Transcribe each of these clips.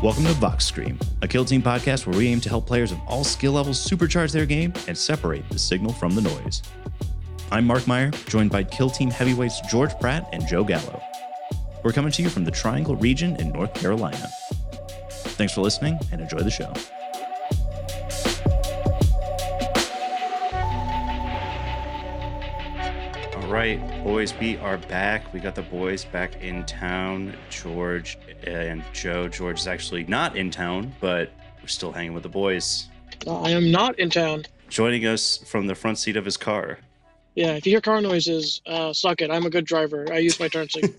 Welcome to Vox Scream, a kill team podcast where we aim to help players of all skill levels supercharge their game and separate the signal from the noise. I'm Mark Meyer, joined by kill team heavyweights George Pratt and Joe Gallo. We're coming to you from the Triangle region in North Carolina. Thanks for listening and enjoy the show. All right, boys, we are back. We got the boys back in town. George and Joe. George is actually not in town, but we're still hanging with the boys. I am not in town. Joining us from the front seat of his car. Yeah, if you hear car noises, suck it. I'm a good driver. I use my turn signal.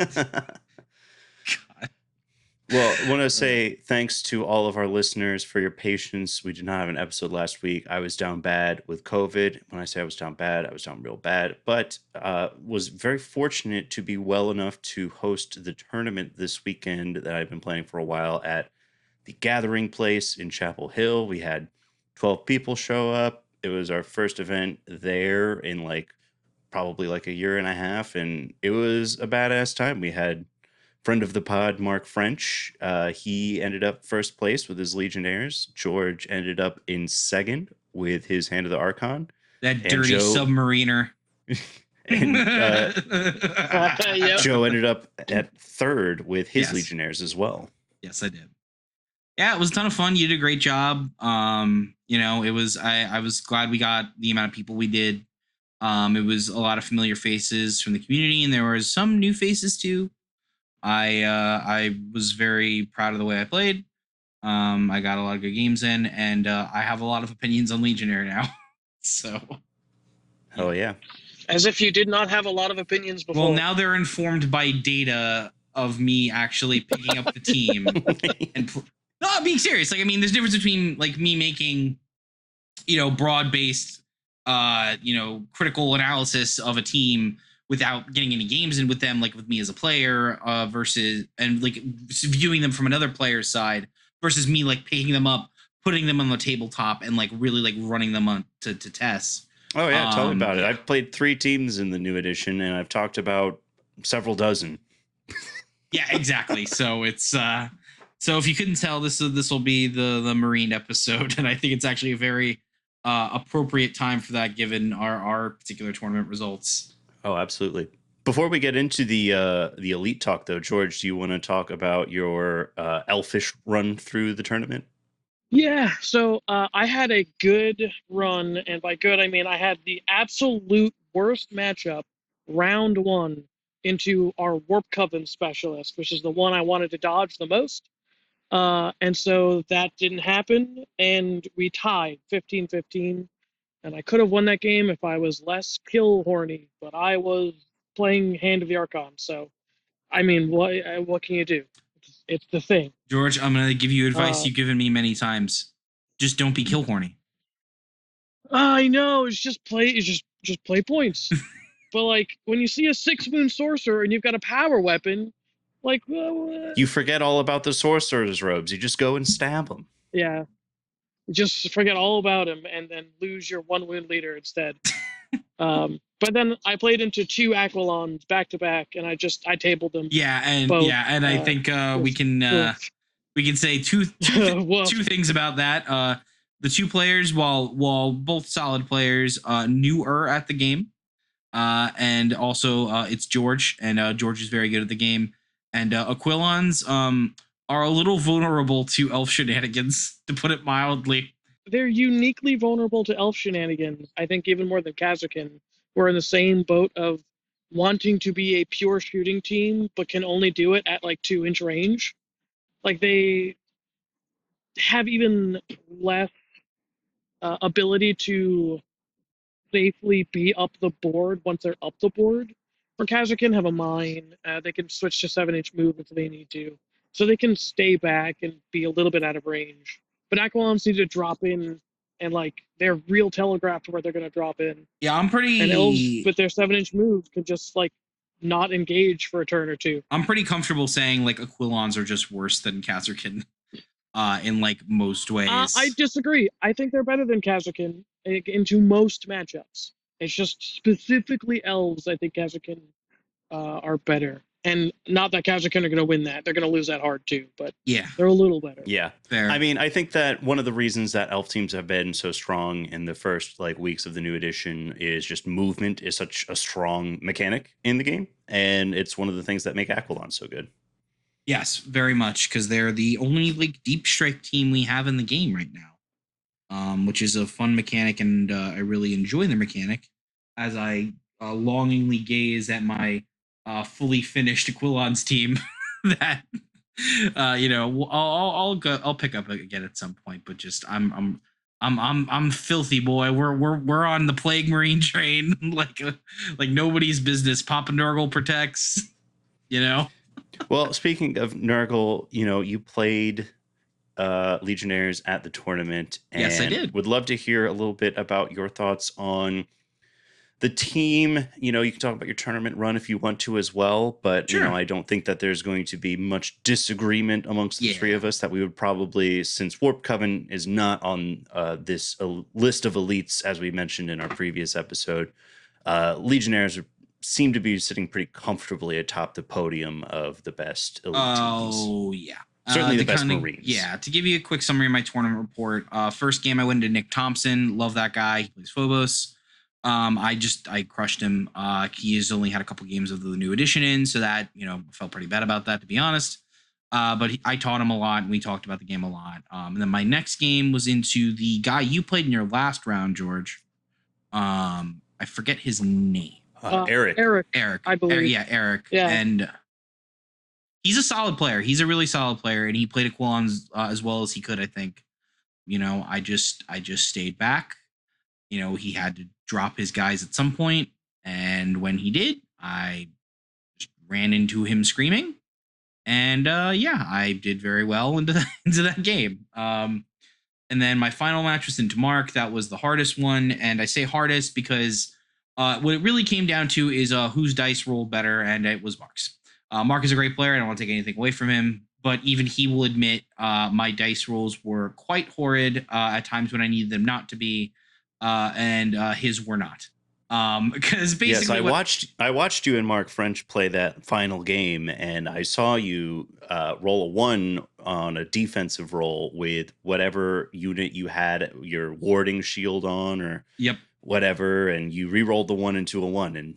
Well, I want to say thanks to all of our listeners for your patience. We did not have an episode last week. I was down bad with COVID. When I say I was down bad, I was down real bad, but was very fortunate to be well enough to host the tournament this weekend that I've been planning for a while at the Gathering Place in Chapel Hill. We had 12 people show up. It was our first event there in probably a year and a half, and it was a badass time. We had friend of the pod, Mark French. He ended up first place with his Legionnaires. George ended up in second with his Hand of the Archon. That dirty submariner. And Yep. Joe ended up at third with his Yes. Legionnaires as well. Yes, I did. Yeah, it was a ton of fun. You did a great job. It was I was glad we got the amount of people we did. It was a lot of familiar faces from the community, and there was some new faces too. I was very proud of the way I played. I got a lot of good games in, and I have a lot of opinions on Legionnaire now. So, Hell yeah. As if you did not have a lot of opinions before. well, now they're informed by data of me actually picking up the team. No, I'm being serious. There's a difference between me making, broad-based, critical analysis of a team without getting any games in with them, with me as a player, versus viewing them from another player's side versus me picking them up, putting them on the tabletop, and really running them on to tests. Oh yeah, tell me about it. I've played 3 teams in the new edition, and I've talked about several dozen. Yeah, exactly. So it's so if you couldn't tell, this will be the Marine episode, and I think it's actually a very appropriate time for that given our particular tournament results. Oh, absolutely. Before we get into the elite talk, though, George, do you want to talk about your elfish run through the tournament? Yeah, so I had a good run, and by good, I mean I had the absolute worst matchup, round 1, into our Warp Coven specialist, which is the one I wanted to dodge the most. And so that didn't happen, and we tied 15-15. And I could have won that game if I was less kill horny, but I was playing Hand of the Archon. So, I mean, what can you do? It's the thing. George, I'm gonna give you advice you've given me many times. Just don't be kill horny. I know, it's just play points. But when you see a 6-wound sorcerer and you've got a power weapon, You forget all about the sorcerer's robes. You just go and stab them. Yeah. Just forget all about him and then lose your 1-wound leader instead. But then I played into 2 Aquilons back to back, and I tabled them. Yeah, and both, I think we can say two things about that. The 2 players, while both solid players, newer at the game, and also it's George, and George is very good at the game, and Aquilons are a little vulnerable to elf shenanigans, to put it mildly. They're uniquely vulnerable to elf shenanigans. I think even more than Kazakhin. We're in the same boat of wanting to be a pure shooting team, but can only do it at 2-inch range. They have even less ability to safely be up the board once they're up the board. For Kazakhin have a mine. They can switch to 7-inch movement if they need to. So they can stay back and be a little bit out of range. But Aquilons need to drop in, and they're real telegraphed where they're going to drop in. Yeah, I'm pretty. And elves with their 7-inch moves can just not engage for a turn or 2. I'm pretty comfortable saying Aquilons are just worse than Kazakhin, in most ways. I disagree. I think they're better than Kazakhin into most matchups. It's just specifically elves. I think Kazakhin are better. And not that Kazakhstan are going to win that. They're going to lose that hard too, but Yeah, they're a little better. Yeah. fair. I mean, I think that one of the reasons that elf teams have been so strong in the first like weeks of the new edition is just movement is such a strong mechanic in the game, and it's one of the things that make Aquilon so good. Yes, very much, because they're the only like deep strike team we have in the game right now, which is a fun mechanic, and I really enjoy the mechanic as I longingly gaze at my fully finished Aquilon's team that I'll pick up again at some point, but just I'm filthy, boy. We're on the Plague Marine train like nobody's business. Papa Nurgle protects, you know. Well, speaking of Nurgle, you played Legionnaires at the tournament, and Yes, I did. would love to hear a little bit about your thoughts on the team. You can talk about your tournament run if you want to as well, but Sure. I don't think that there's going to be much disagreement amongst the three of us that we would probably, since Warp Coven is not on this list of elites, as we mentioned in our previous episode, Legionnaires seem to be sitting pretty comfortably atop the podium of the best elite teams. Oh, yeah. Certainly the best Marines. Yeah, to give you a quick summary of my tournament report, first game I went into Nick Thompson. Love that guy. He plays Phobos. I crushed him. He has only had a couple games of the new edition in, so that, felt pretty bad about that, to be honest. But I taught him a lot, and we talked about the game a lot. And then my next game was into the guy you played in your last round, George. I forget his name. Eric. Eric, I believe. Eric. Yeah. And he's a solid player. He's a really solid player, and he played Aquilon as well as he could, I think. I just stayed back. He had to drop his guys at some point, and when he did, I just ran into him screaming, and I did very well into that game. And then my final match was into Mark. That was the hardest one, and I say hardest because what it really came down to is whose dice rolled better, and it was Mark's. Mark is a great player. I don't want to take anything away from him, but even he will admit my dice rolls were quite horrid at times when I needed them not to be, and his were not. Because basically, I watched you and Mark French play that final game, and I saw you roll a 1 on a defensive roll with whatever unit you had your warding shield on, or whatever, and you re-rolled the 1 into a 1, and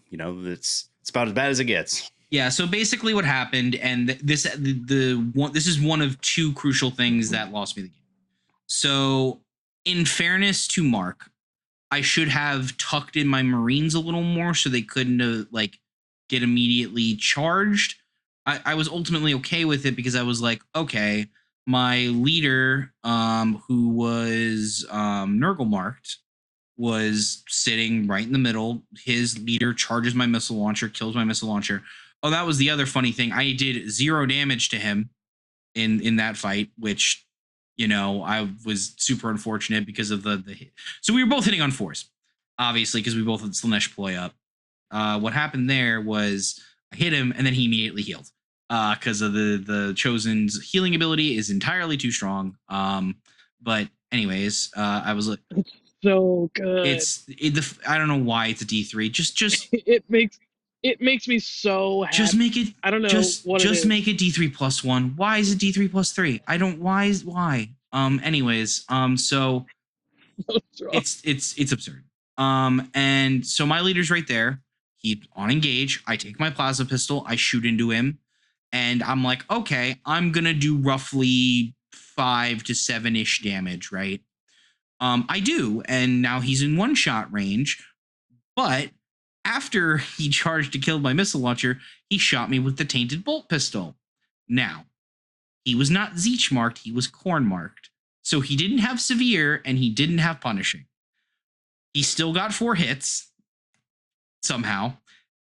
it's about as bad as it gets. Yeah, so basically what happened, and this is one of two crucial things that lost me the game. So, in fairness to Mark, I should have tucked in my Marines a little more so they couldn't get immediately charged. I was ultimately okay with it because I was like, okay, my leader, who was Nurgle marked, was sitting right in the middle. His leader charges my missile launcher, kills my missile launcher. Oh, that was the other funny thing. I did 0 damage to him in that fight, which, I was super unfortunate because of the hit. So we were both hitting on 4s, obviously, because we both had Slanesh ploy up. What happened there was I hit him, and then he immediately healed because of the Chosen's healing ability is entirely too strong. But anyways, I was like, so good. I don't know why it's a D3. Just it makes me so happy. Just make it. I don't know what just make it D3 plus 1. Why is it D3 plus 3? I don't. Why? Anyways. So it's absurd. And so my leader's right there. He on engage. I take my plasma pistol. I shoot into him, and I'm like, okay, I'm gonna do roughly 5 to 7-ish damage, right? I do, and now he's in 1-shot range, but after he charged to kill my missile launcher, he shot me with the tainted bolt pistol. Now, he was not Zeech marked, he was Khorne marked. So he didn't have severe and he didn't have punishing. He still got 4 hits somehow.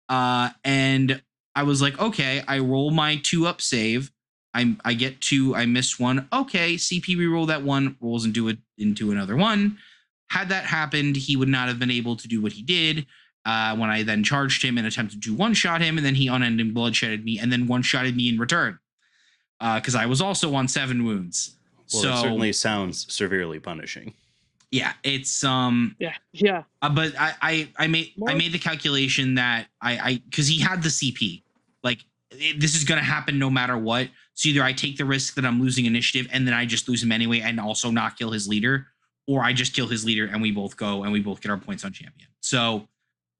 And I was like, okay, I roll my 2-up save. I get 2, I missed 1. Okay, CP reroll that 1, rolls into another 1. Had that happened, he would not have been able to do what he did. When I then charged him and attempted to one-shot him, and then he unending bloodshedded me and then one-shotted me in return. Because I was also on 7 wounds. Well, so it certainly sounds severely punishing. Yeah, it's yeah. But I made the calculation that I because he had the CP. Like this is going to happen no matter what. So either I take the risk that I'm losing initiative and then I just lose him anyway and also not kill his leader, or I just kill his leader and we both go and we both get our points on champion. So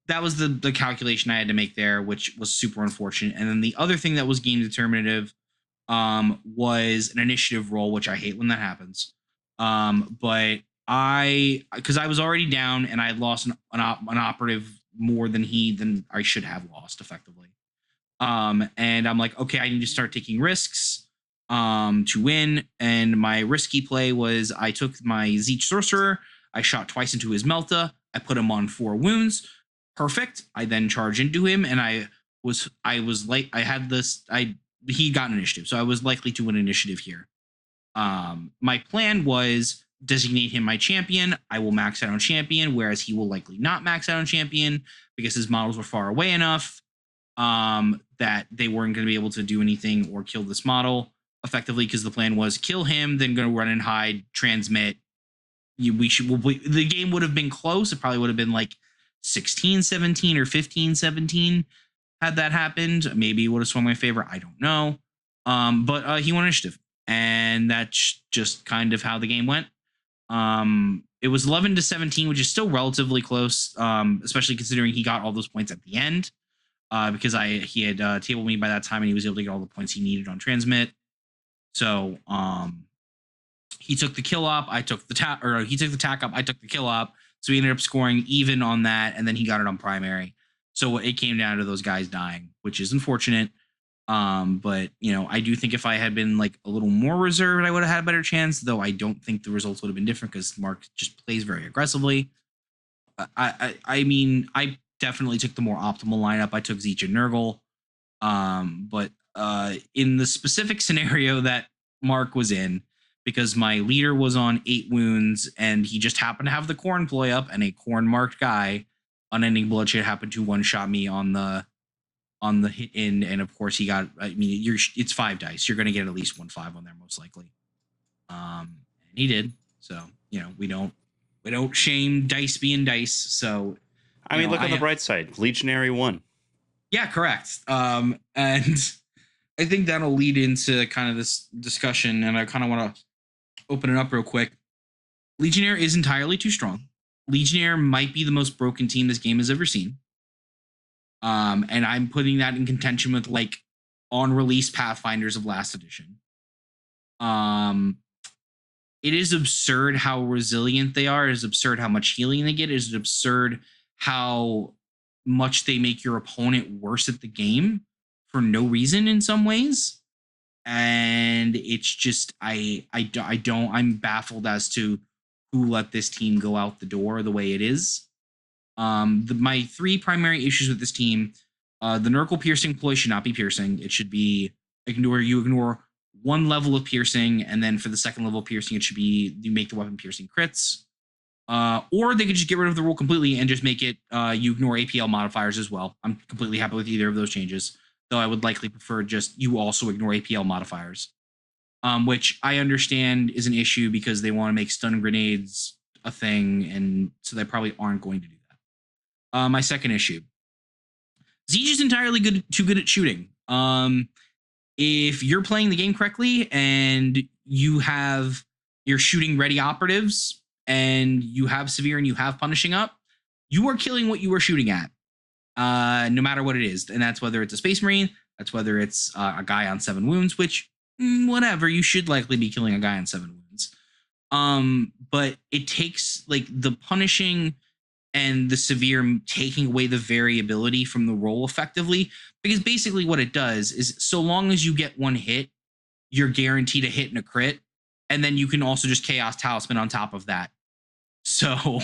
that was the calculation I had to make there, which was super unfortunate. And then the other thing that was game determinative was an initiative roll, which I hate when that happens. But because I was already down and I had lost an operative more than I should have lost effectively. And I'm like, okay, I need to start taking risks to win. And my risky play was I took my Zeech Sorcerer, I shot twice into his Melta, I put him on 4 wounds. Perfect. I then charge into him, and he got an initiative, so I was likely to win initiative here. My plan was designate him my champion. I will max out on champion, whereas he will likely not max out on champion because his models were far away enough that they weren't going to be able to do anything or kill this model effectively, because the plan was kill him, then going to run and hide, transmit. The game would have been close. It probably would have been like 16-17 or 15-17 had that happened. Maybe it would have swung my favor. I don't know. But he won initiative, and that's just kind of how the game went. It was 11-17, which is still relatively close, especially considering he got all those points at the end, because he had tabled me by that time, and he was able to get all the points he needed on transmit. So he took the kill op, I took the he took the tack op, I took the kill op. So we ended up scoring even on that, and then he got it on primary. So it came down to those guys dying, which is unfortunate. But I do think if I had been like a little more reserved, I would have had a better chance. Though I don't think the results would have been different because Mark just plays very aggressively. I mean, I definitely took the more optimal lineup. I took Zeech and Nurgle. But in the specific scenario that Mark was in, because my leader was on 8 wounds and he just happened to have the corn ploy up, and a corn marked guy, Unending Bloodshed, happened to one-shot me on the hit in, and of course he got, it's 5 dice. You're going to get at least 1/5 on there most likely. And he did. So, we don't shame dice being dice. So I mean, look on the bright side. Legionary won. Yeah, correct. And I think that'll lead into kind of this discussion, and I kind of want to open it up real quick. Legionnaire is entirely too strong. Legionnaire might be the most broken team this game has ever seen. And I'm putting that in contention with like on release Pathfinders of last edition. It is absurd how resilient they are. It is absurd how much healing they get. It is absurd how much they make your opponent worse at the game for no reason in some ways. And it's just I'm baffled as to who let this team go out the door the way it is. My 3 primary issues with this team, the Nurgle piercing ploy should not be piercing. It should be ignore 1 level of piercing, and then for the 2nd level of piercing, it should be you make the weapon piercing crits. Or they could just get rid of the rule completely and just make it you ignore APL modifiers as well. I'm completely happy with either of those changes, though I would likely prefer just you also ignore APL modifiers, which I understand is an issue because they want to make stun grenades a thing, and so they probably aren't going to do that. My second issue, Zeech is entirely too good at shooting. If you're playing the game correctly and you have your shooting ready operatives and you have severe and you have punishing up, you are killing what you are shooting at, no matter what it is. And that's whether it's a Space Marine, that's whether it's a guy on 7 wounds, which whatever, you should likely be killing a guy on 7 wounds. But it takes like the punishing and the severe taking away the variability from the roll effectively, because basically what it does is so long as you get 1 hit, you're guaranteed a hit and a crit, and then you can also just Chaos Talisman on top of that. So,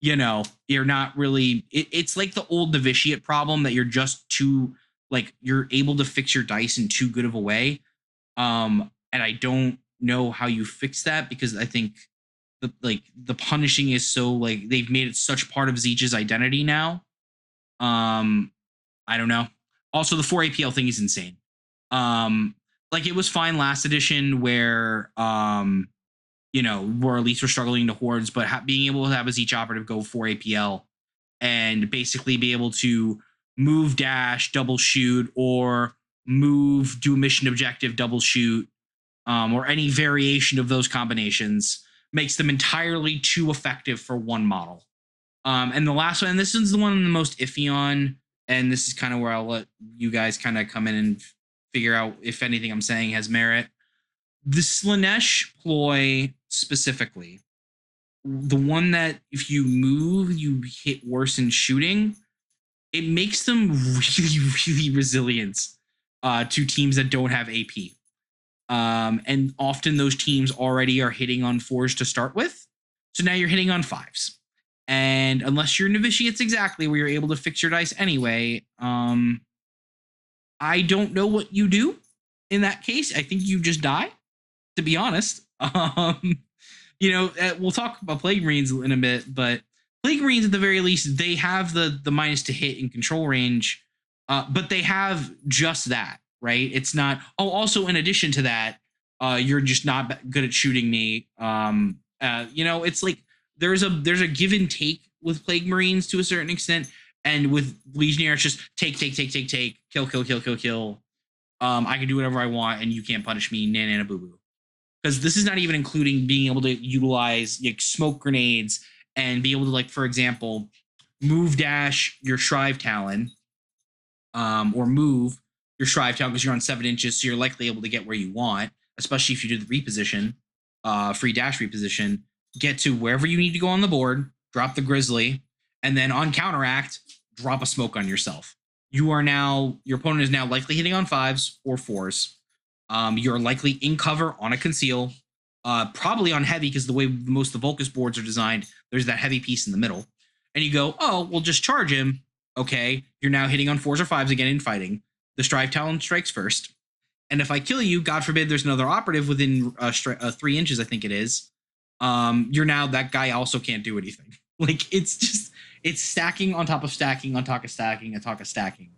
you're not really, it's like the old novitiate problem that you're just too, like, you're able to fix your dice in too good of a way. And I don't know how you fix that, because I think the punishing is so, like, they've made it such part of Zeech's identity now. I don't know. Also, the 4 APL thing is insane. Like, it was fine last edition where where at least we're struggling to hordes, but being able to have a Zeech operative go 4 APL and basically be able to move, dash, double shoot, or move, do a mission objective, double shoot, or any variation of those combinations makes them entirely too effective for one model. And the last one, and this is the one I'm the most iffy on, and this is kind of where I'll let you guys kind of come in and figure out if anything I'm saying has merit. The Slanesh ploy specifically, the one that if you move, you hit worse in shooting, it makes them really, really resilient to teams that don't have AP. And often those teams already are hitting on 4s to start with. So now you're hitting on 5s. And unless you're novitiates exactly where you're able to fix your dice anyway, I don't know what you do in that case. I think you just die, to be honest. We'll talk about Plague Marines in a bit, but Plague Marines at the very least, they have the minus to hit in control range, but they have just that, right? It's not, also in addition to that, you're just not good at shooting me. It's like there's a give and take with Plague Marines to a certain extent, and with Legionnaire, it's just take, kill. I can do whatever I want, and you can't punish me, nana boo boo. Because this is not even including being able to utilize like smoke grenades and be able to, like, for example, move dash your Shrive Talon, or move your Shrive Talon because you're on 7 inches, so you're likely able to get where you want, especially if you do the reposition, free dash reposition, get to wherever you need to go on the board, drop the Grizzly, and then on counteract, drop a smoke on yourself. Your opponent is now likely hitting on 5s or 4s. You're likely in cover on a conceal, probably on heavy because the way most of the Vulcus boards are designed, there's that heavy piece in the middle. And you go, we'll just charge him. Okay, you're now hitting on 4s or 5s again in fighting. The Strive Talon strikes first. And if I kill you, God forbid there's another operative within 3 inches, I think it is. You're now, that guy also can't do anything. Like, it's stacking on top of stacking on top of stacking on top of stacking.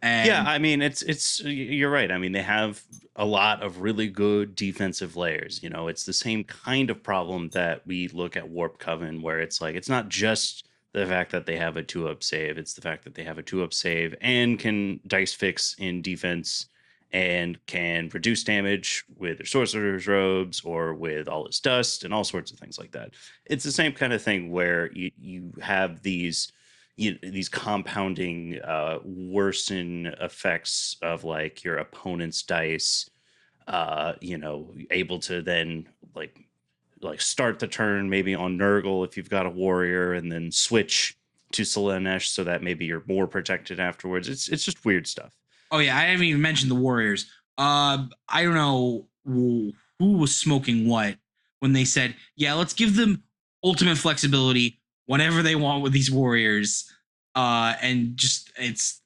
And yeah, I mean, it's you're right. I mean, they have a lot of really good defensive layers. It's the same kind of problem that we look at Warp Coven, where it's like, it's not just the fact that they have a 2-up save. It's the fact that they have a 2-up save and can dice fix in defense and can reduce damage with their sorcerer's robes or with all its dust and all sorts of things like that. It's the same kind of thing where you have these compounding worsen effects of like your opponent's dice, able to then like start the turn maybe on Nurgle if you've got a warrior, and then switch to Slanesh so that maybe you're more protected afterwards. It's just weird stuff. Oh yeah, I haven't even mentioned the warriors. I don't know who was smoking what when they said, yeah, let's give them ultimate flexibility whenever they want with these warriors. And just it's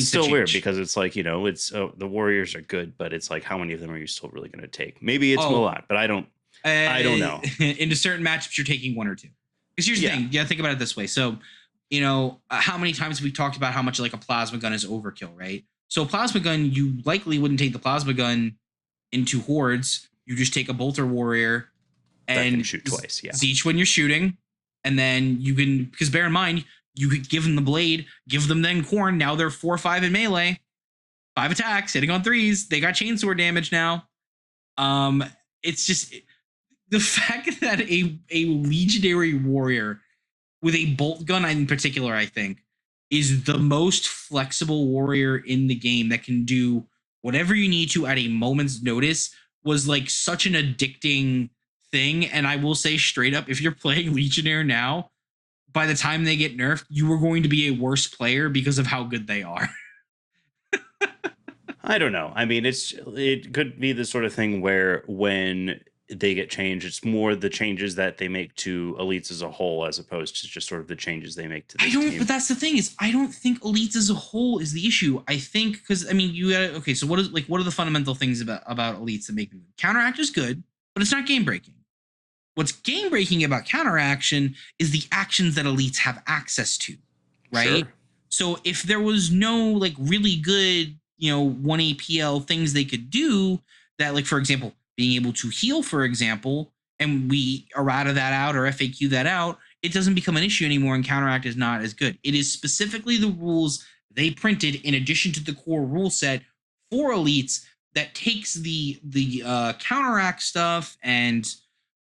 still weird because it's like, it's the warriors are good, but it's like, how many of them are you still really going to take? Maybe it's a lot, but I don't know. Into certain matchups, you're taking 1 or 2. Because here's the thing. Yeah, think about it this way. So, how many times have we talked about how much like a plasma gun is overkill, right? So a plasma gun, you likely wouldn't take the plasma gun into hordes. You just take a bolter warrior and can shoot twice. Yeah, each when you're shooting, and then you can, because bear in mind, you could give them the blade, give them then Corn. Now they're 4 or 5 in melee, 5 attacks, hitting on 3s. They got chainsword damage now. It's just the fact that a legionary warrior with a bolt gun in particular, I think, is the most flexible warrior in the game that can do whatever you need to at a moment's notice, was like such an addicting thing. And I will say straight up, if you're playing Legionnaire now, by the time they get nerfed, you are going to be a worse player because of how good they are. I don't know. I mean, it could be the sort of thing where when they get changed, it's more the changes that they make to elites as a whole, as opposed to just sort of the changes they make to this team. But that's the thing, is I don't think elites as a whole is the issue. I think, because I mean, you gotta, okay, so what are the fundamental things about elites that make them good? Counteract is good, but it's not game breaking. What's game breaking about counteraction is the actions that elites have access to, right? Sure. So if there was no like really good, 1 APL things they could do, that, like, for example, being able to heal, for example, and we errata that out or FAQ that out, it doesn't become an issue anymore, and counteract is not as good. It is specifically the rules they printed in addition to the core rule set for elites that takes the counteract stuff and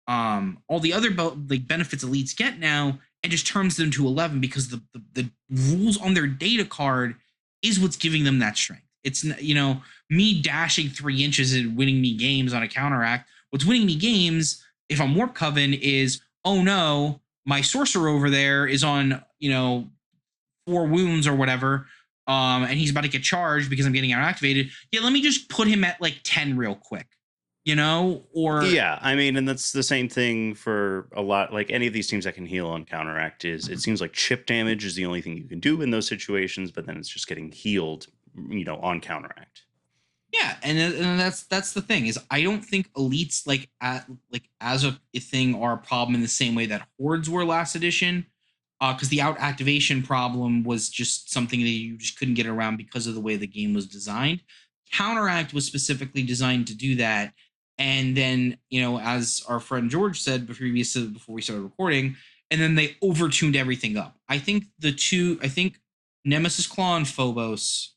all the other like benefits elites get now and just turns them to 11 because the rules on their data card is what's giving them that strength. It's, me dashing 3 inches and winning me games on a counteract. What's winning me games if I'm Warp Coven is, oh no, my sorcerer over there is on 4 wounds or whatever, and he's about to get charged because I'm getting out activated. Yeah, let me just put him at like 10 real quick, or yeah, I mean, and that's the same thing for a lot, like any of these teams that can heal on counteract is it seems like chip damage is the only thing you can do in those situations, but then it's just getting healed, on counteract. yeah, and that's the thing is I don't think elites as a thing are a problem in the same way that hordes were last edition, because the out activation problem was just something that you just couldn't get around because of the way the game was designed. Counteract was specifically designed to do that, and then as our friend George said before we started recording, and then they overtuned everything up. I think Nemesis Claw and Phobos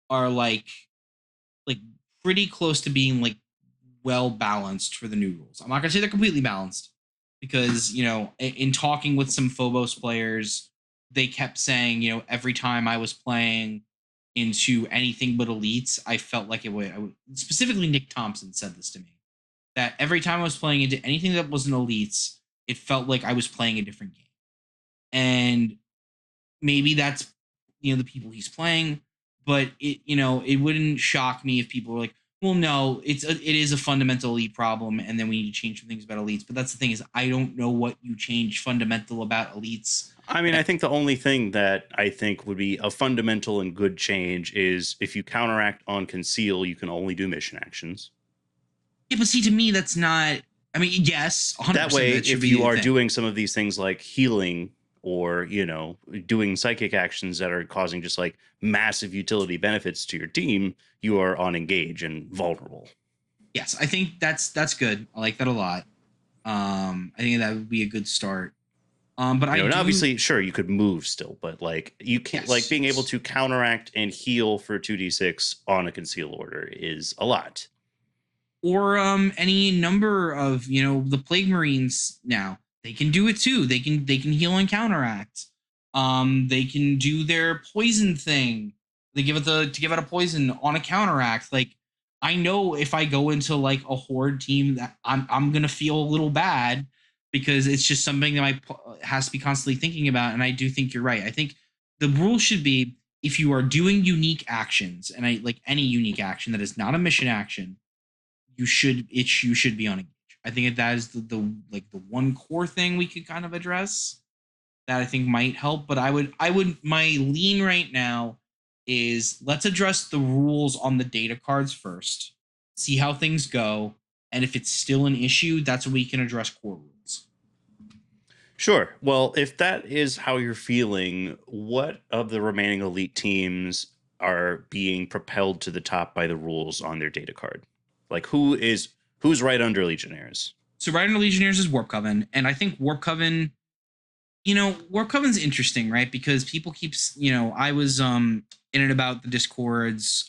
are like pretty close to being like well balanced for the new rules. I'm not gonna say they're completely balanced because in talking with some Phobos players, they kept saying every time I was playing into anything but elites, I felt like it would. Specifically, Nick Thompson said this to me that every time I was playing into anything that wasn't elites, it felt like I was playing a different game, and maybe that's the people he's playing, but it wouldn't shock me if people were like, well, no, it is a fundamental elite problem, and then we need to change some things about elites. But that's the thing is I don't know what you change fundamental about elites. I mean, I think the only thing that I think would be a fundamental and good change is if you counteract on conceal, you can only do mission actions. Yeah, but see, to me, that's not. I mean, yes, 100%. That way, if you are doing some of these things like healing or doing psychic actions that are causing just like massive utility benefits to your team, you are on engage and vulnerable. Yes, I think that's good. I like that a lot. I think that would be a good start. But and obviously, sure, you could move still, but like you can't, like being able to counteract and heal for 2d6 on a conceal order is a lot. Or any number of the Plague Marines now. They can do it too. They can heal and counteract. They can do their poison thing. They give out a poison on a counteract. Like I know if I go into like a horde team that I'm gonna feel a little bad because it's just something that I has to be constantly thinking about. And I do think you're right. I think the rule should be if you are doing unique actions, and I like any unique action that is not a mission action, you should be on engage. I think that is the one core thing we could kind of address that I think might help. But I would my lean right now is let's address the rules on the data cards first, see how things go, and if it's still an issue, that's when we can address core rules. Sure. Well, if that is how you're feeling, what of the remaining elite teams are being propelled to the top by the rules on their data card? Like who's right under Legionnaires? So right under Legionnaires is Warp Coven, and I think Warp Coven, Warp Coven's interesting, right? Because people keeps, I was in and about the Discords,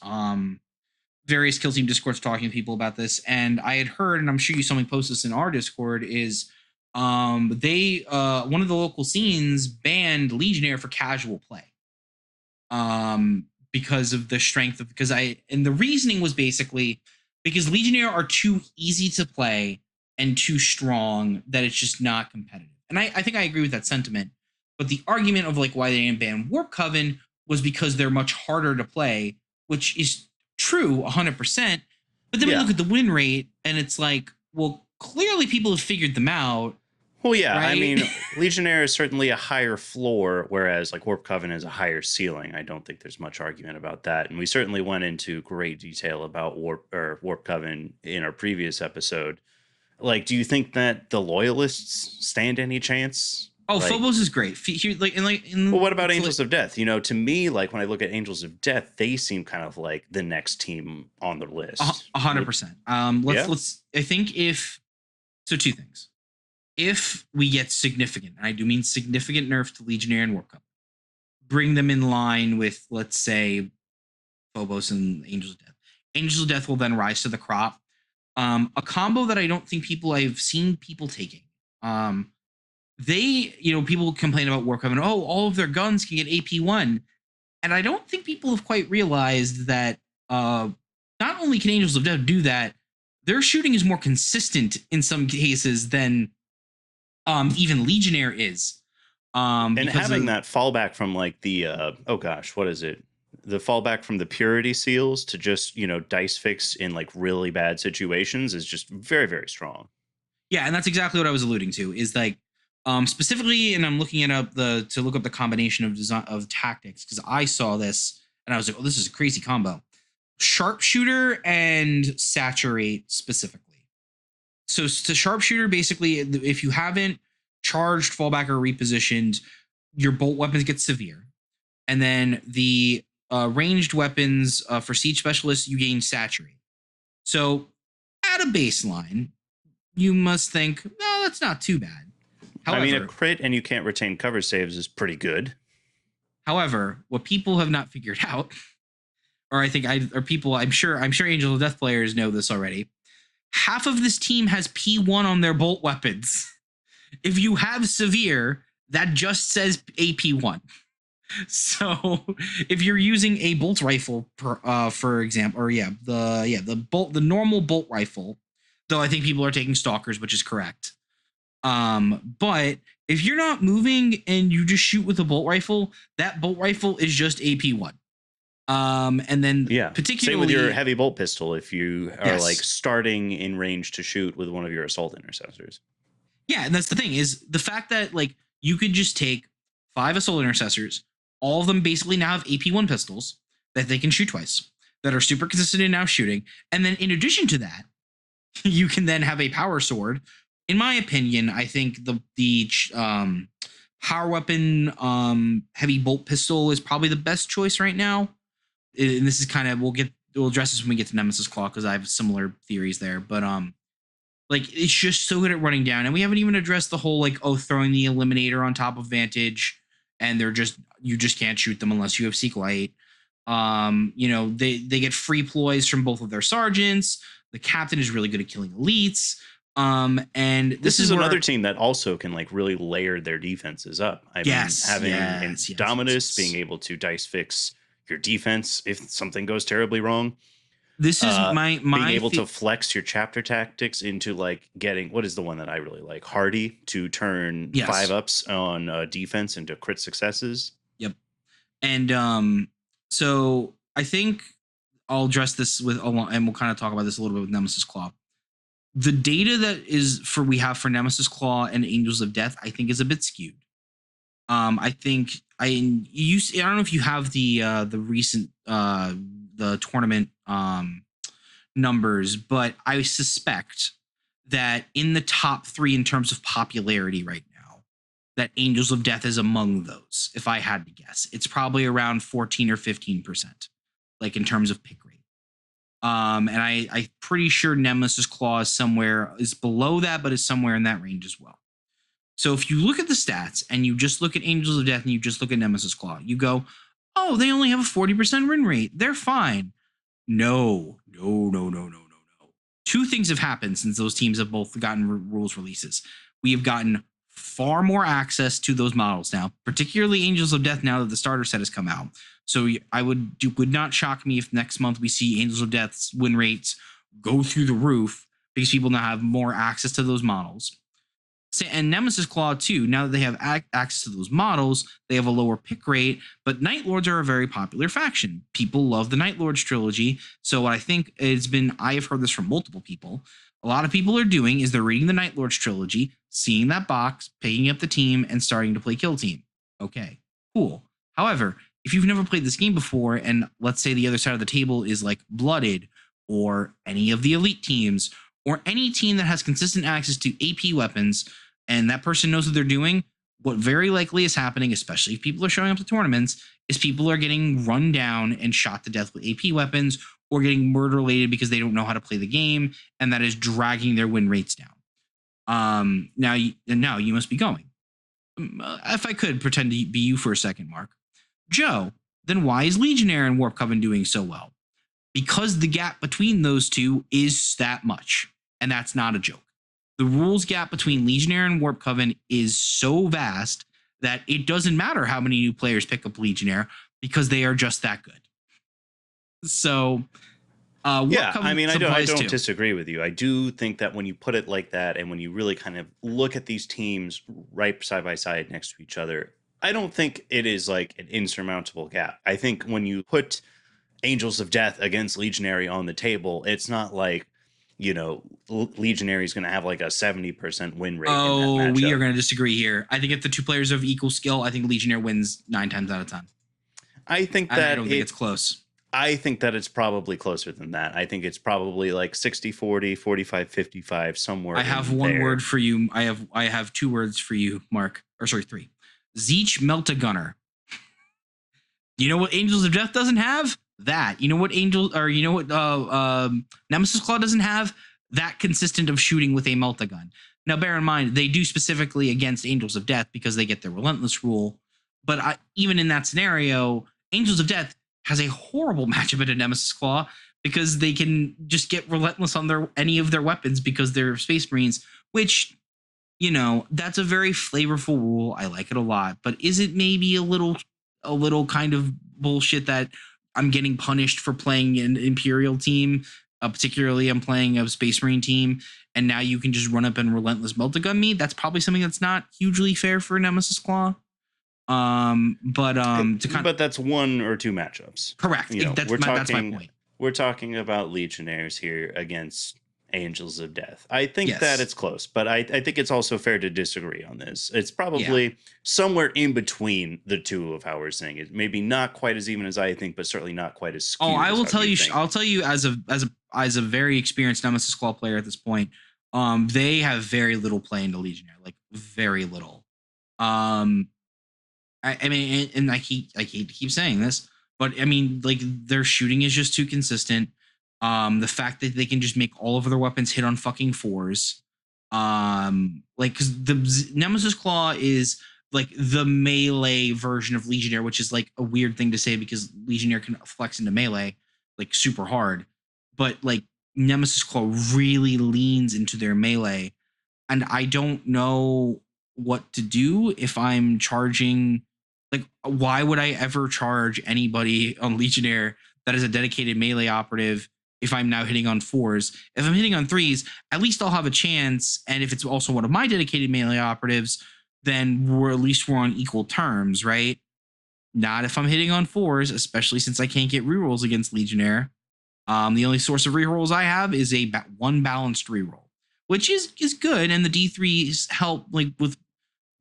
various kill team Discords talking to people about this, and I had heard, and I'm sure you saw me post this in our Discord, is they one of the local scenes banned Legionnaire for casual play. Because of the strength of and the reasoning was basically because Legionnaire are too easy to play and too strong that it's just not competitive. And I think I agree with that sentiment. But the argument of like why they didn't ban Warp Coven was because they're much harder to play, which is true 100%. But then we look at the win rate and it's like, well, clearly people have figured them out. Well, yeah, right? I mean, Legionnaire is certainly a higher floor, whereas like Warp Coven is a higher ceiling. I don't think there's much argument about that. And we certainly went into great detail about Warp Coven in our previous episode. Like, do you think that the Loyalists stand any chance? Oh, like, Phobos is great. Well, what about Angels of Death? To me, like when I look at Angels of Death, they seem kind of like the next team on the list. 100%. Let's. I think so. Two things. If we get significant, and I do mean significant nerf to Legionnaire and Warp Coven, bring them in line with, let's say, Phobos and Angels of Death. Angels of Death will then rise to the crop. A combo that I don't think I've seen people taking. People complain about War Coven. Oh, all of their guns can get AP1. And I don't think people have quite realized that not only can Angels of Death do that, their shooting is more consistent in some cases than even Legionnaire is. And having that fallback from like the what is it? The fallback from the purity seals to just, dice fix in like really bad situations is just very, very strong. Yeah, and that's exactly what I was alluding to. Is like specifically, and I'm looking it up to look up the combination of design of tactics because I saw this and I was like, oh, this is a crazy combo. Sharpshooter and saturate specifically. So to sharpshooter, basically, if you haven't charged, fallback, or repositioned, your bolt weapons get severe, and then the ranged weapons for siege specialists you gain saturate. So at a baseline, you must think, no, that's not too bad. However, a crit and you can't retain cover saves is pretty good. However, what people have not figured out, I'm sure Angel of Death players know this already. Half of this team has P1 on their bolt weapons. If you have severe, that just says AP1. So if you're using a bolt rifle, for example, the normal bolt rifle, though I think people are taking stalkers, which is correct. But if you're not moving and you just shoot with a bolt rifle, that bolt rifle is just AP1. And then particularly same with your heavy bolt pistol if you are like starting in range to shoot with one of your assault intercessors. Yeah, and that's the thing is the fact that like you could just take 5 assault intercessors, all of them basically now have AP1 pistols that they can shoot twice, that are super consistent in now shooting, and then in addition to that, you can then have a power sword. In my opinion, I think the power weapon heavy bolt pistol is probably the best choice right now. And this is kind of we'll address this when we get to Nemesis Claw because I have similar theories there. But like it's just so good at running down, and we haven't even addressed the whole like throwing the eliminator on top of Vantage, and you just can't shoot them unless you have Seek Light. They get free ploys from both of their sergeants. The captain is really good at killing elites. And this is another team that also can like really layer their defenses up. I mean, having Indominus being able to dice fix your defense if something goes terribly wrong. This is my being able to flex your chapter tactics into like getting what is the one that I really like, Hardy, to turn 5-ups on defense into crit successes. Yep. And so I think I'll address this and we'll kind of talk about this a little bit with Nemesis Claw. The data that we have for Nemesis Claw and Angels of Death, I think, is a bit skewed. I think I don't know if you have the recent the tournament numbers, but I suspect that in the top 3 in terms of popularity right now, that Angels of Death is among those. If I had to guess, it's probably around 14 or 15%, like in terms of pick rate. And I'm pretty sure Nemesis Claw is below that, but is somewhere in that range as well. So if you look at the stats and you just look at Angels of Death and you just look at Nemesis Claw, you go, oh, they only have a 40% win rate. They're fine. No. 2 things have happened since those teams have both gotten rules releases. We have gotten far more access to those models now, particularly Angels of Death now that the starter set has come out. So would not shock me if next month we see Angels of Death's win rates go through the roof because people now have more access to those models. And Nemesis Claw too, now that they have access to those models, they have a lower pick rate, but Night Lords are a very popular faction. People love the Night Lords trilogy. So what I think I have heard this from multiple people, a lot of people are doing is they're reading the Night Lords trilogy, seeing that box, picking up the team, and starting to play Kill Team. Okay, cool. However, if you've never played this game before, and let's say the other side of the table is like Blooded or any of the elite teams, or any team that has consistent access to AP weapons, and that person knows what they're doing, what very likely is happening, especially if people are showing up to tournaments, is people are getting run down and shot to death with AP weapons or getting murder-related because they don't know how to play the game, and that is dragging their win rates down. Now you must be going. If I could pretend to be you for a second, Mark. Joe, then why is Legionnaire and Warp Coven doing so well? because the gap between those two is that much, and that's not a joke. The rules gap between Legionnaire and Warp Coven is so vast that it doesn't matter how many new players pick up Legionnaire because they are just that good. So, Yeah, Warp I Coven mean, I applies don't too. disagree with you. I do think that when you put it like that, and when you really kind of look at these teams right side by side next to each other, I don't think it is like an insurmountable gap. I think when you put Angels of Death against Legionary on the table, it's not like, you know, Legionary is going to have like a 70% win rate in that Oh, we are matchup. going to disagree here. I think if the two players have equal skill, I think Legionnaire wins 9 times out of 10. I think And I that don't think it's close. I think that it's probably closer than that. I think it's probably like 60-40, 45-55, somewhere. I have in one there. word for you. I have 2 words for you, Mark. Or sorry, 3. Zeech Meltagunner. You know what Angels of Death doesn't have? That. You know what Nemesis Claw doesn't have? That consistent of shooting with a Meltagun. Now, bear in mind, they do specifically against Angels of Death because they get their Relentless rule. But even in that scenario, Angels of Death has a horrible matchup at a Nemesis Claw because they can just get Relentless on any of their weapons because they're Space Marines, which, you know, that's a very flavorful rule. I like it a lot. But is it maybe a little kind of bullshit that I'm getting punished for playing an Imperial team? Particularly, I'm playing a Space Marine team, and now you can just run up and Relentless Meltagun me. That's probably something that's not hugely fair for Nemesis Claw. But that's 1 or 2 matchups. Correct. You know, that's my point. We're talking about Legionnaires here against Angels of Death. I think that it's close, but I think it's also fair to disagree on this. It's probably somewhere in between the two of how we're saying it. Maybe not quite as even as I think, but certainly not quite as skewed. Oh, I will tell you. Think. I'll tell you as a very experienced Nemesis Claw player at this point. They have very little play into Legionnaire, like very little. I mean, and I hate to keep saying this, but I mean, like their shooting is just too consistent. The fact that they can just make all of their weapons hit on fucking 4s. Like because the Nemesis Claw is like the melee version of Legionnaire, which is like a weird thing to say because Legionnaire can flex into melee like super hard, but like Nemesis Claw really leans into their melee, and I don't know what to do if I'm charging. Like, why would I ever charge anybody on Legionnaire that is a dedicated melee operative if I'm now hitting on 4s? If I'm hitting on 3s, at least I'll have a chance. And if it's also one of my dedicated melee operatives, then we're on equal terms, right? Not if I'm hitting on 4s, especially since I can't get rerolls against Legionnaire. The only source of rerolls I have is a 1 balanced reroll, which is good, and the D3s help like with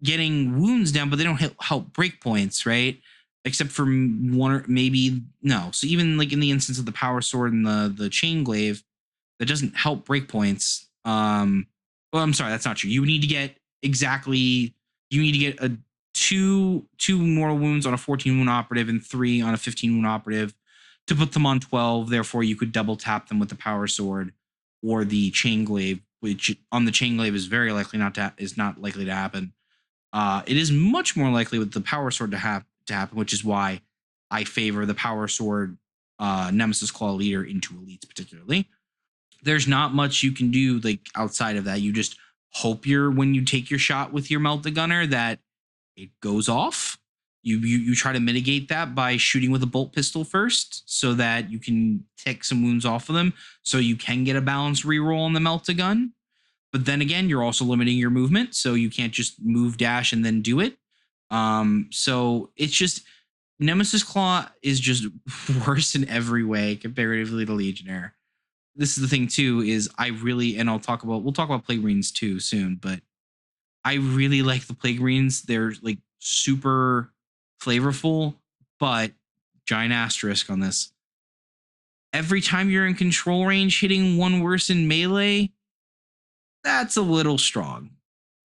getting wounds down, but they don't help breakpoints, right? Except for 1 or maybe no. So even like in the instance of the power sword and the chain glaive, that doesn't help breakpoints. Well, I'm sorry, that's not true. You need to get a two mortal wounds on a 14 wound operative and 3 on a 15 wound operative to put them on 12. Therefore, you could double tap them with the power sword or the chain glaive, which on the chain glaive is very likely not likely to happen. It is much more likely with the power sword to happen, which is why I favor the power sword Nemesis Claw leader into elites particularly. There's not much you can do like outside of that. You just hope when you take your shot with your Meltagunner that it goes off. You try to mitigate that by shooting with a bolt pistol first so that you can take some wounds off of them so you can get a balanced reroll on the Meltagun. But then again, you're also limiting your movement, so you can't just move, dash, and then do it. So it's just Nemesis Claw is just worse in every way comparatively to Legionnaire. This is the thing too, is we'll talk about Plague Marines too soon, but I really like the Plague Marines. They're like super flavorful, but giant asterisk on this. Every time you're in control range, hitting 1 worse in melee, that's a little strong.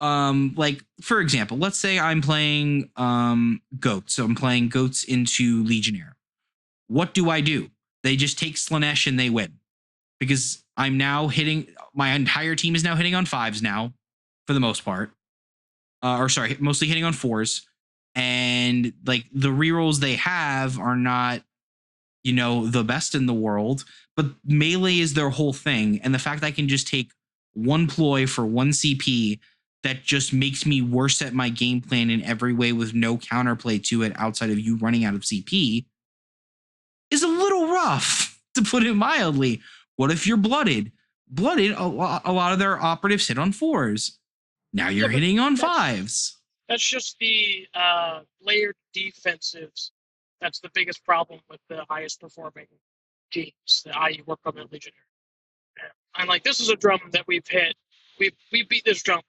Like for example, let's say I'm playing goats. So I'm playing goats into Legionnaire. What do? They just take Slanesh and they win. Because I'm now my entire team is now hitting on 5s now, for the most part. Mostly hitting on 4s. And like the rerolls they have are not, the best in the world, but melee is their whole thing. And the fact that I can just take one ploy for one CP that just makes me worse at my game plan in every way with no counterplay to it outside of you running out of CP is a little rough, to put it mildly. What if you're blooded? Blooded, a lot of their operatives hit on 4s. Now you're hitting on 5s. That's just the layered defensives. That's the biggest problem with the highest performing teams, the IE Work Covenant Legionnaire. I'm like, this is a drum that we've hit. We beat this drum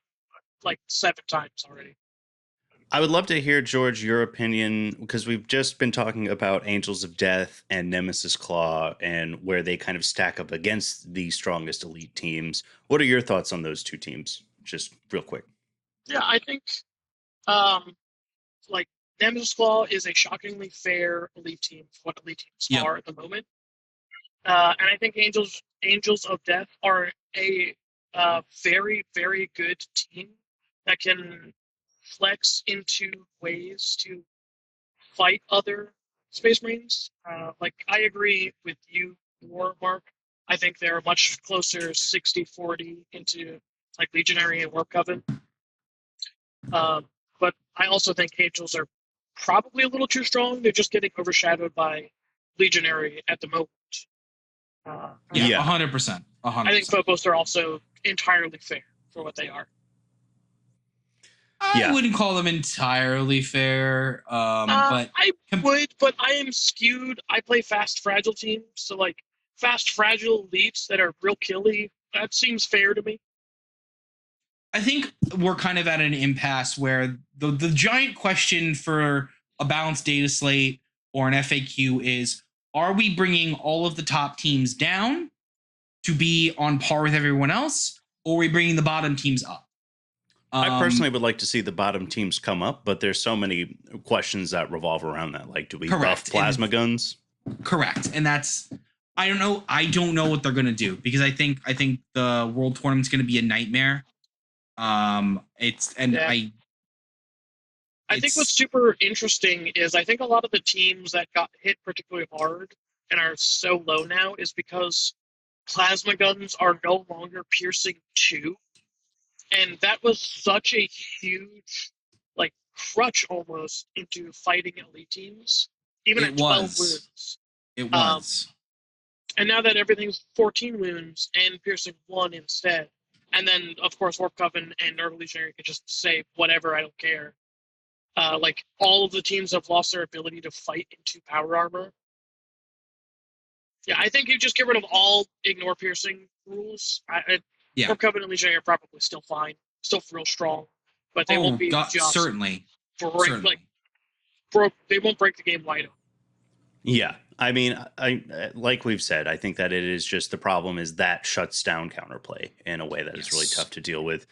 like 7 times already. I would love to hear, George, your opinion, because we've just been talking about Angels of Death and Nemesis Claw and where they kind of stack up against the strongest elite teams. What are your thoughts on those 2 teams? Just real quick. Yeah, I think like Nemesis Claw is a shockingly fair elite team for what elite teams are at the moment. And I think Angels of Death are a very, very good team that can flex into ways to fight other Space Marines. Like, I agree with you more, Mark. I think they're much closer 60-40 into like Legionary and Warp Coven. But I also think Angels are probably a little too strong. They're just getting overshadowed by Legionary at the moment. 100%. I think Phobos are also entirely fair for what they are. I wouldn't call them entirely fair, but I would, but I am skewed. I play fast, fragile teams, so like fast, fragile elites that are real killy. That seems fair to me. I think we're kind of at an impasse where the giant question for a balanced data slate or an FAQ is: are we bringing all of the top teams down to be on par with everyone else, or are we bringing the bottom teams up? I personally would like to see the bottom teams come up, but there's so many questions that revolve around that. Like, do we buff plasma guns? Correct. And that's, I don't know. I don't know what they're going to do, because I think the world tournament's going to be a nightmare. I think what's super interesting is I think a lot of the teams that got hit particularly hard and are so low now is because plasma guns are no longer piercing 2. And that was such a huge, like, crutch almost into fighting elite teams, even at 12 wounds. It was. And now that everything's 14 wounds and piercing 1 instead, and then, of course, Warp Coven and Nerve Legionary can just say, whatever, I don't care. Like, all of the teams have lost their ability to fight into power armor. Yeah, I think you just get rid of all ignore piercing rules. Warp Coven and Legionary are probably still fine, still real strong, but they won't be just certainly. They won't break the game wide open. Yeah, I mean, I like we've said, I think that it is just the problem is that shuts down counterplay in a way that is really tough to deal with.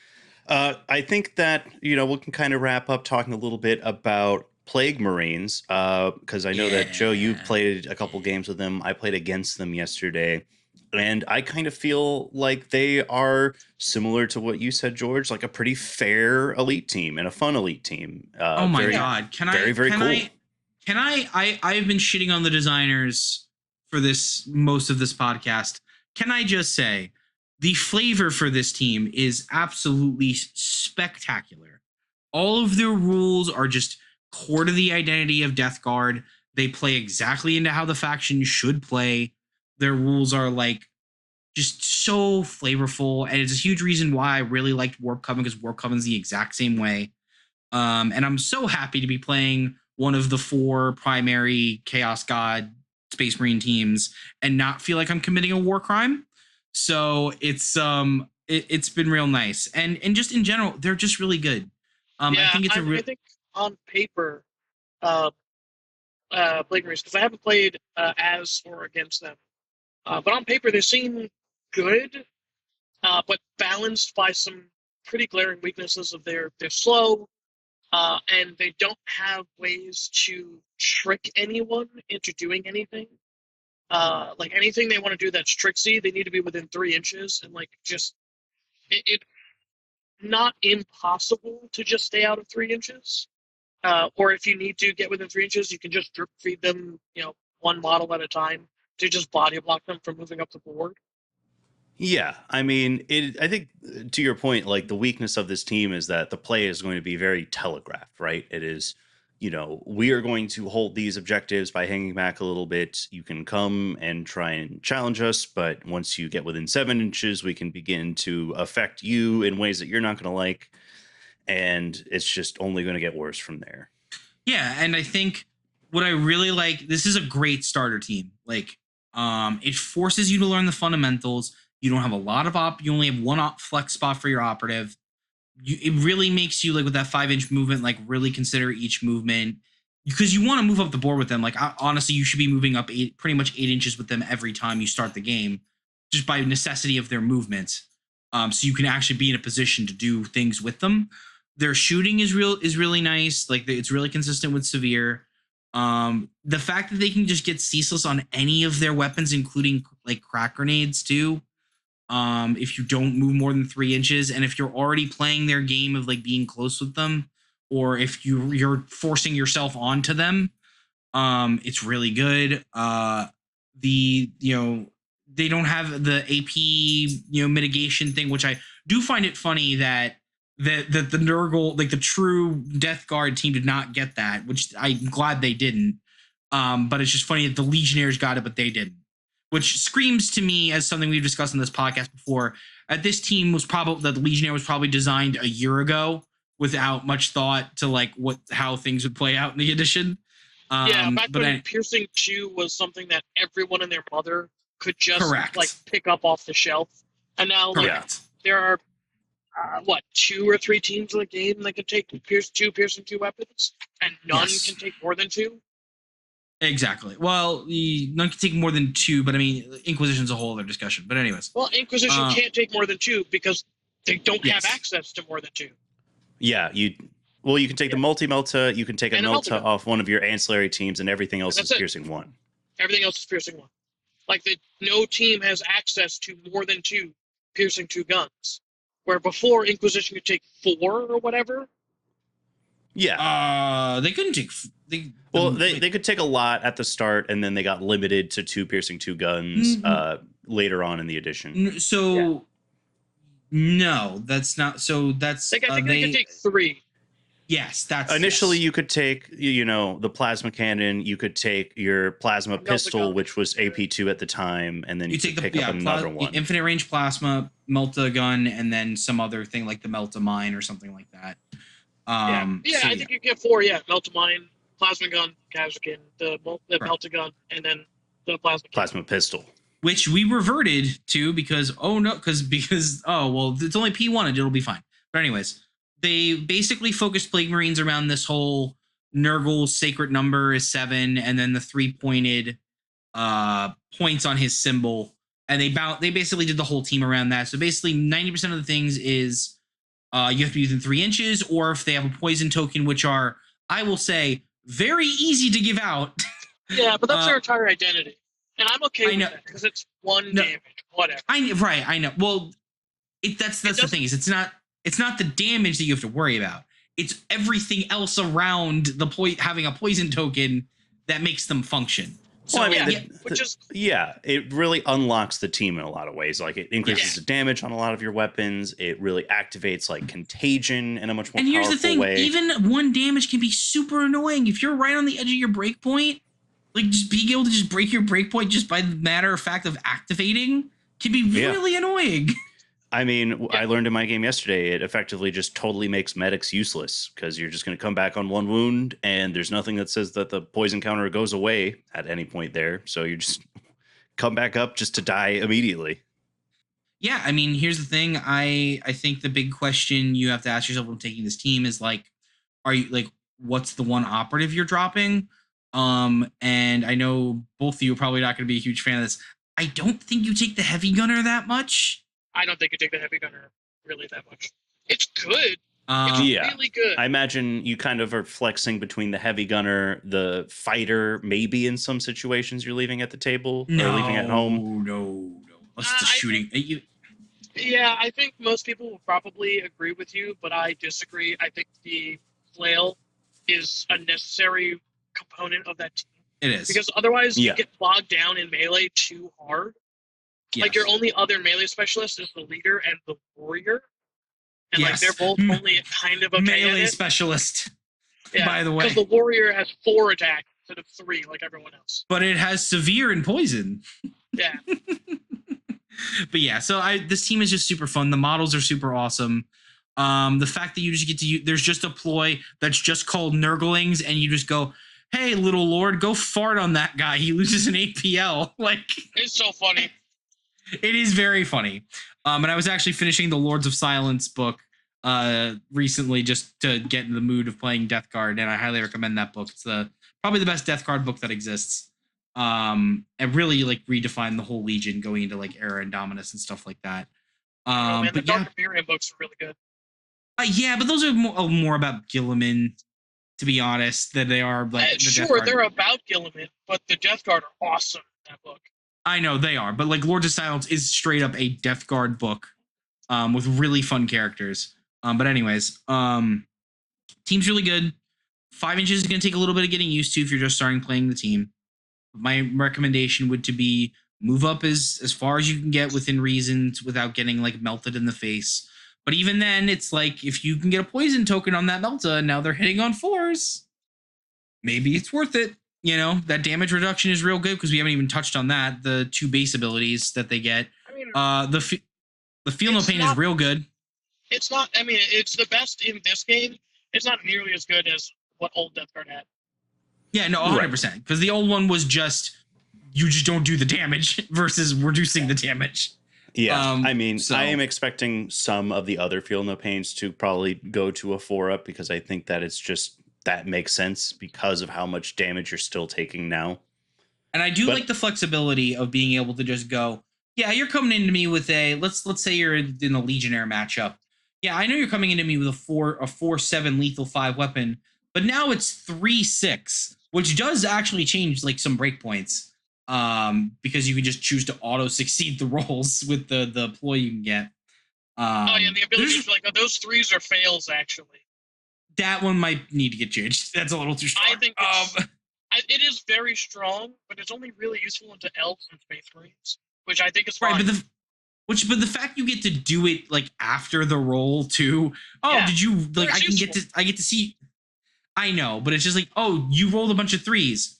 I think that we can kind of wrap up talking a little bit about Plague Marines, because I know that, Joe, you've played a couple games with them. I played against them yesterday. And I kind of feel like they are similar to what you said, George, like a pretty fair elite team and a fun elite team. Oh my God. Very cool. I've been shitting on the designers for most of this podcast. Can I just say the flavor for this team is absolutely spectacular. All of their rules are just core to the identity of Death Guard. They play exactly into how the faction should play. Their rules are like just so flavorful, and it's a huge reason why I really liked Warp Coven, because Warp Coven's the exact same way. And I'm so happy to be playing one of the 4 primary Chaos God Space Marine teams and not feel like I'm committing a war crime. So it's been real nice, and just in general, they're just really good. I think I think on paper, Plague Marines, because I haven't played as or against them. But on paper, they seem good, but balanced by some pretty glaring weaknesses of they're slow, and they don't have ways to trick anyone into doing anything. Like anything they want to do that's tricksy, they need to be within 3 inches, and like just it not impossible to just stay out of 3 inches. Or if you need to get within 3 inches, you can just drip feed them, one model at a time to just body block them from moving up the board. Yeah, I mean, I think to your point, like the weakness of this team is that the play is going to be very telegraphed, right? It is, we are going to hold these objectives by hanging back a little bit. You can come and try and challenge us, but once you get within 7 inches, we can begin to affect you in ways that you're not going to like, and it's just only going to get worse from there. Yeah, and I think what I really like, this is a great starter team. Like, it forces you to learn the fundamentals. You don't have a lot of you only have one flex spot for your operative. It really makes you, like, with that 5-inch movement, like, really consider each movement, because you want to move up the board with them. Like, honestly, you should be moving up pretty much 8 inches with them every time you start the game, just by necessity of their movements. So you can actually be in a position to do things with them. Their shooting is really nice. Like, it's really consistent with severe. The fact that they can just get ceaseless on any of their weapons, including like crack grenades too. If you don't move more than 3 inches, and if you're already playing their game of like being close with them, or if you're forcing yourself onto them, it's really good. They don't have the AP mitigation thing, which I do find it funny that the Nurgle, like the true Death Guard team, did not get that, which I'm glad they didn't. But it's just funny that the Legionnaires got it, but they didn't, which screams to me as something we've discussed in this podcast before. This team was probably, that the Legionnaire was probably designed a year ago without much thought to like how things would play out in the edition. Back when Piercing 2 was something that everyone and their mother could just correct. like pick up off the shelf, and now there are 2 or 3 teams in the game that can take Piercing 2 weapons, and none can take more than 2. Exactly. Well, none can take more than 2, but I mean, Inquisition's a whole other discussion. But anyways, well, Inquisition can't take more than 2 because they don't have access to more than 2. Yeah, you can take the multi-melta, you can take a melta off one of your ancillary teams, and everything else is Piercing 1. Everything else is Piercing 1. Like, no team has access to more than 2 Piercing 2 guns, where before Inquisition could take 4 or whatever. Yeah. They couldn't take. They could take a lot at the start, and then they got limited to 2 Piercing 2 guns later on in the edition. No, that's not. So that's I think they could take 3. Yes, that's initially you could take the plasma cannon, you could take your plasma pistol, which was AP2 at the time, and then you could pick up another one. Infinite range plasma, melta gun, and then some other thing like the melta mine or something like that. I think you get 4. Melta mine, plasma gun, Kazakin, the melta gun, and then the plasma pistol, which we reverted to because it's only P1 and it'll be fine. But anyways, they basically focused Plague Marines around this whole Nurgle's sacred number is 7, and then the 3-pointed points on his symbol, and they basically did the whole team around that. So basically 90% of the things is you have to be within 3 inches, or if they have a poison token, which are, I will say, very easy to give out. Yeah, but that's their entire identity. And I'm okay with that, because it's 1 damage, whatever. I know. Well, that's the thing, is it's not the damage that you have to worry about. It's everything else around having a poison token that makes them function. So, it really unlocks the team in a lot of ways. Like, it increases the damage on a lot of your weapons. It really activates like contagion in a much more powerful way. And here's the thing: even 1 damage can be super annoying if you're right on the edge of your breakpoint. Like, just being able to just break your breakpoint just by the matter of fact of activating can be really annoying. I mean, I learned in my game yesterday, it effectively just totally makes medics useless, because you're just going to come back on 1 wound, and there's nothing that says that the poison counter goes away at any point there. So you just come back up just to die immediately. Yeah, I mean, here's the thing. I think the big question you have to ask yourself when taking this team is like, are you like, what's the one operative you're dropping? And I know both of you are probably not going to be a huge fan of this. I don't think you take the heavy gunner that much. I don't think you take the heavy gunner really that much. It's good. It's really good. I imagine you kind of are flexing between the heavy gunner, the fighter, maybe in some situations you're leaving at the table or leaving at home. No. That's the shooting. I think most people will probably agree with you, but I disagree. I think the flail is a necessary component of that team. It is. Because otherwise Yeah. you get bogged down in melee too hard. Yes. Like your only other melee specialist is the leader and the warrior. And like Yes. they're both only kind of okay melee at it. specialist. Yeah, by the way. Because the warrior has 4 attacks instead of 3 like everyone else. But it has severe and poison. Yeah. But yeah, so this team is just super fun. The models are super awesome. The fact that you just get to use, there's just a ploy that's just called Nurglings, and you just go, "Hey, little lord, go fart on that guy. He loses an APL." Like, it's so funny. It is very funny. And I was actually finishing the Lords of Silence book recently just to get in the mood of playing Death Guard, and I highly recommend that book. It's probably the best Death Guard book that exists. And really like redefine the whole Legion, going into like Era and Dominus and stuff like that. Man, the But Dark Imperium books are really good. Yeah, but those are more about Gilliman, to be honest, than they are like the sure, Death Guard. they're about Gilliman, but the Death Guard are awesome in that book. I know they are, but like Lords of Silence is straight up a Death Guard book with really fun characters. But anyways, team's really good. 5 inches is going to take a little bit of getting used to if you're just starting playing the team. My recommendation would to be move up as far as you can get within reason without getting like melted in the face. But even then, it's like if you can get a poison token on that Melta and now they're hitting on 4s, maybe it's worth it. You know, that damage reduction is real good because we haven't even touched on that. The 2 base abilities that they get. I mean, the Feel No Pain is real good. It's not, I mean, it's the best in this game. It's not nearly as good as what old Death Guard had. Yeah, no, 100%. Because the old one was just, you just don't do the damage versus reducing the damage. Yeah, I mean, I am expecting some of the other Feel No Pains to probably go to a 4-up because I think that it's just, that makes sense because of how much damage you're still taking now. And I do like the flexibility of being able to just go, yeah, you're coming into me with a, let's say you're in a Legionnaire matchup. Yeah, I know you're coming into me with a 4/7 lethal 5 weapon, but now it's 3/6, which does actually change like some breakpoints. Because you can just choose to auto succeed the rolls with the ploy you can get. The ability to like, those 3s are fails actually. That one might need to get changed. That's a little too strong. I think it is very strong, but it's only really useful into elves and space marines, which I think is fine. Right, but the fact you get to do it like after the roll too. Oh, yeah. Did you like? I get to see. I know, but it's just like, oh, you rolled a bunch of 3s.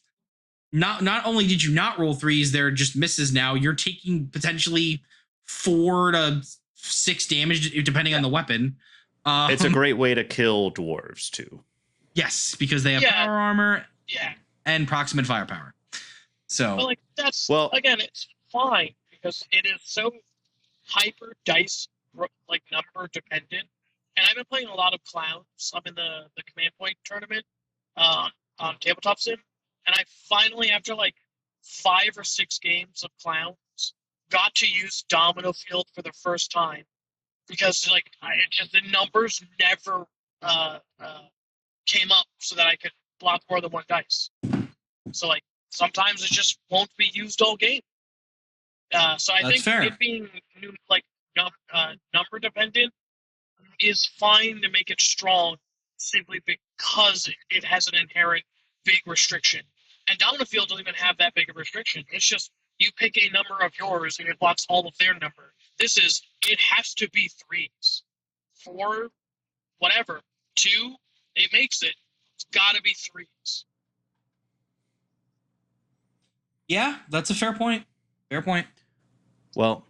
Not only did you not roll 3s, they're just misses now. You're taking potentially 4 to 6 damage depending on the weapon. It's a great way to kill dwarves too. Yes, because they have power armor. Yeah. And proximate firepower. So, but like again, it's fine because it is so hyper dice like number dependent. And I've been playing a lot of clowns. I'm in the Command Point tournament on Tabletop Sim. And I finally, after like 5 or 6 games of clowns, got to use Domino Field for the first time because like the numbers never came up so that I could block more than 1 dice. So like sometimes it just won't be used all game. So I think it being like number dependent is fine to make it strong simply because it has an inherent big restriction. And Domino Field doesn't even have that big of a restriction. It's just you pick a number of yours and it blocks all of their number. It has to be 3s. 4, whatever. 2, it makes it. It's got to be 3s. Yeah, that's a fair point. Fair point. Well,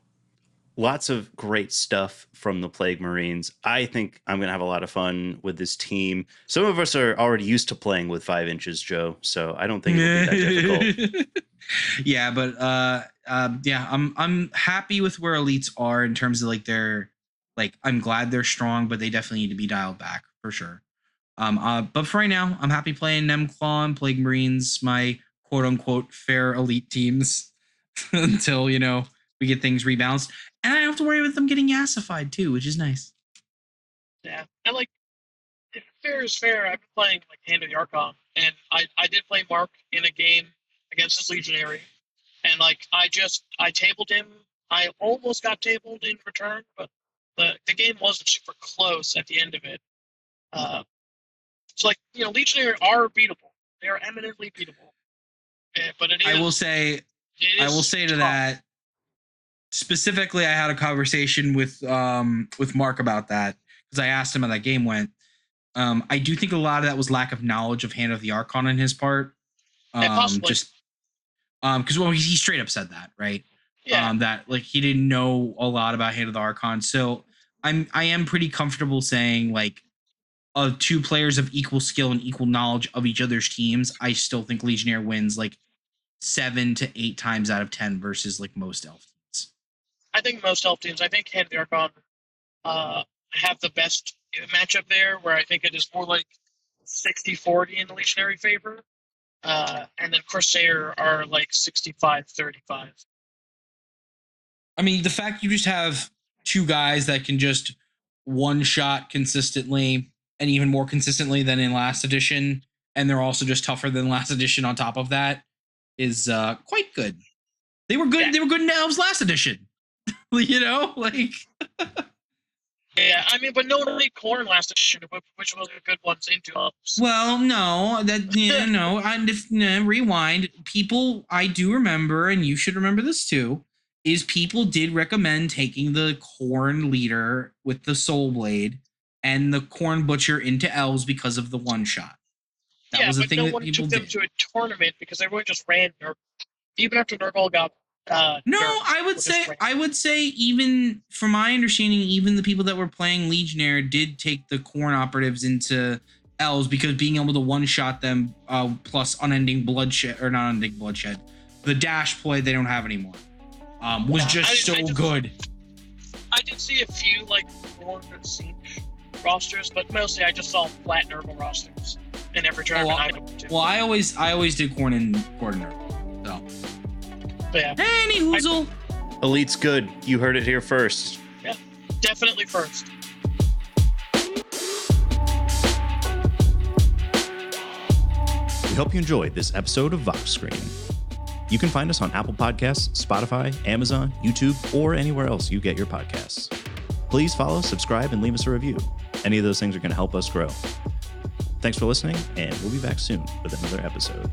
lots of great stuff from the Plague Marines. I think I'm going to have a lot of fun with this team. Some of us are already used to playing with 5 inches, Joe, so I don't think it'll be that difficult. Yeah, but I'm happy with where elites are in terms of like their I'm glad they're strong, but they definitely need to be dialed back for sure. But for right now, I'm happy playing Nemclaw and Plague Marines, my quote unquote fair elite teams until, we get things rebalanced. And I don't have to worry about them getting yassified too, which is nice. Yeah. And if fair is fair, I've been playing Hand of the Archon, and I did play Mark in a game against his Legionary. And I tabled him. I almost got tabled in return, but the game wasn't super close at the end of it. So Legionary are beatable. They are eminently beatable. But it is. I will say to tough. that. Specifically, I had a conversation with Mark about that because I asked him how that game went. I do think a lot of that was lack of knowledge of Hand of the Archon on his part. Possibly. Just because he straight up said that, right? Yeah. That like he didn't know a lot about Hand of the Archon. So I am pretty comfortable saying like of two players of equal skill and equal knowledge of each other's teams, I still think Legionnaire wins like 7 to 8 times out of 10 versus like most elf teams. I think most elf teams. I think Hand of the Archon have the best matchup there, where I think it is more like 60-40 in the Legionary favor. And then Corsair are like 65-35. I mean, the fact you just have two guys that can just one shot consistently and even more consistently than in last edition, and they're also just tougher than last edition on top of that is quite good. They were good. Yeah. They were good in Elves last edition. You know, like. Yeah, I mean, but no one made Corn last edition, which was a good ones into Elves. Well, no, no. And if rewind, people, I do remember, and you should remember this too, is people did recommend taking the Corn leader with the Soul Blade and the Corn Butcher into Elves because of the one shot. That was the thing that people did. To a tournament because everyone just ran Nurgle. Even after Nurgle got. No, I would say even from my understanding, even the people that were playing Legionnaire did take the Corn operatives into Elves because being able to one shot them plus unending bloodshed or not unending bloodshed, the dash play they don't have anymore was just good. I did see a few like Corn Siege rosters, but mostly I just saw flat Nurgle rosters in every tournament I went to. Well, I always did Corn and Nurgle, so. Yeah. Any hoozle. Elite's good. You heard it here first. Yeah, definitely first. We hope you enjoyed this episode of Vox Scream. You can find us on Apple Podcasts, Spotify, Amazon, YouTube, or anywhere else you get your podcasts. Please follow, subscribe, and leave us a review. Any of those things are going to help us grow. Thanks for listening, and we'll be back soon with another episode.